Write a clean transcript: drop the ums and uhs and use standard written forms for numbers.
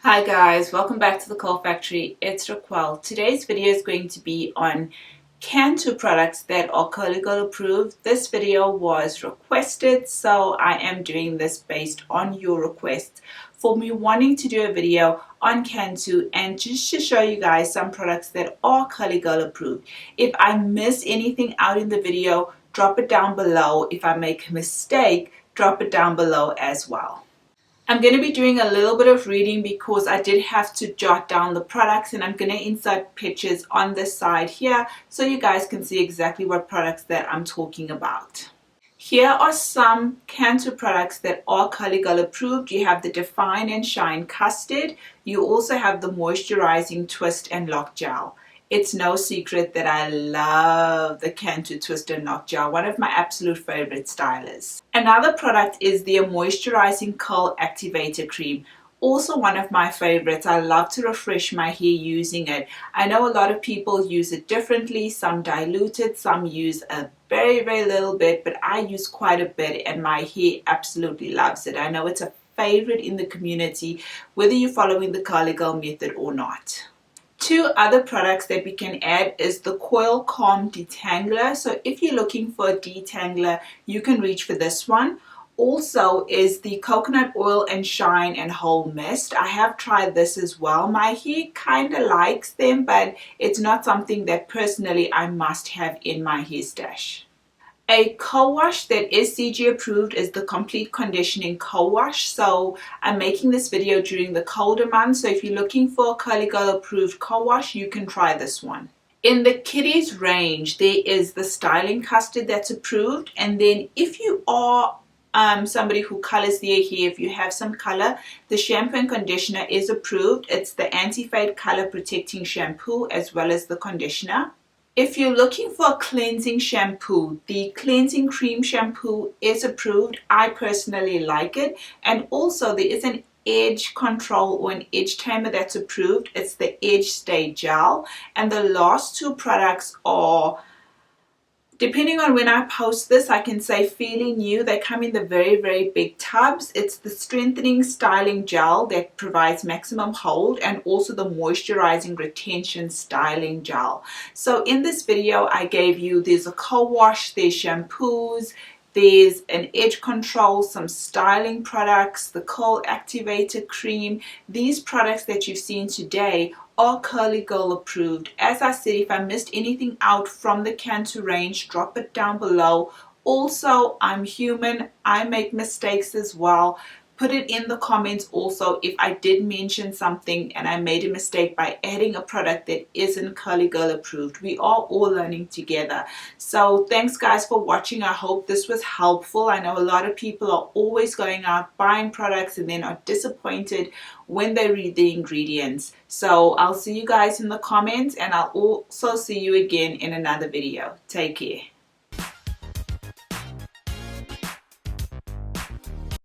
Hi guys, welcome back to the Coil Factory. It's Raquel. Today's video is going to be on Cantu products that are Coil approved. This video was requested, so I am doing this based on your request for me wanting to do a video on Cantu and just to show you guys some products that are Coil approved. If I miss anything out in the video, drop it down below. If I make a mistake, drop it down below as well. I'm going to be doing a little bit of reading because I did have to jot down the products, and I'm going to insert pictures on this side here so you guys can see exactly what products that I'm talking about. Here are some Cantu products that are Coil approved. You have the Define and Shine Custard. You also have the Moisturizing Twist and Lock Gel. It's no secret that I love the Cantu Twist and Lock Gel, one of my absolute favorite stylers. Another product is the Moisturizing Coil Activator Cream. Also one of my favorites. I love to refresh my hair using it. I know a lot of people use it differently. Some dilute it, some use a very little bit, but I use quite a bit and my hair absolutely loves it. I know it's a favorite in the community, whether you're following the Coil method or not. Two other products that we can add is the Coil Calm Detangler. So if you're looking for a detangler, you can reach for this one. Also is the Coconut Oil and Shine and Hold Mist. I have tried this as well. My hair kind of likes them, but it's not something that personally I must have in my hair stash. A co-wash that is CG approved is the Complete Conditioning Co-wash. So I'm making this video during the colder months. So if you're looking for a Coil approved co-wash, you can try this one. In the kiddies range, there is the Styling Custard that's approved. And then if you are somebody who colors their hair, if you have some color, the Shampoo and Conditioner is approved. It's the Anti-Fade Color Protecting Shampoo as well as the conditioner. If you're looking for a cleansing shampoo, the Cleansing Cream Shampoo is approved. I personally like it. And also there is an edge control or an edge tamer that's approved. It's the Edge Stay Gel. And the last two products are, depending on when I post this, I can say fairly new. They come in the very big tubs. It's the Strengthening Styling Gel that provides maximum hold, and also the Moisturizing Retention Styling Gel. So in this video I gave you, there's a co-wash, there's shampoos, there's an edge control, some styling products, the Coil Activator Cream. These products that you've seen today are Coil approved. As I said, if I missed anything out from the Cantu range, drop it down below. Also, I'm human. I make mistakes as well. Put it in the comments also if I did mention something and I made a mistake by adding a product that isn't Coil approved. We are all learning together. So thanks guys for watching. I hope this was helpful. I know a lot of people are always going out buying products and then are disappointed when they read the ingredients. So I'll see you guys in the comments, and I'll also see you again in another video. Take care.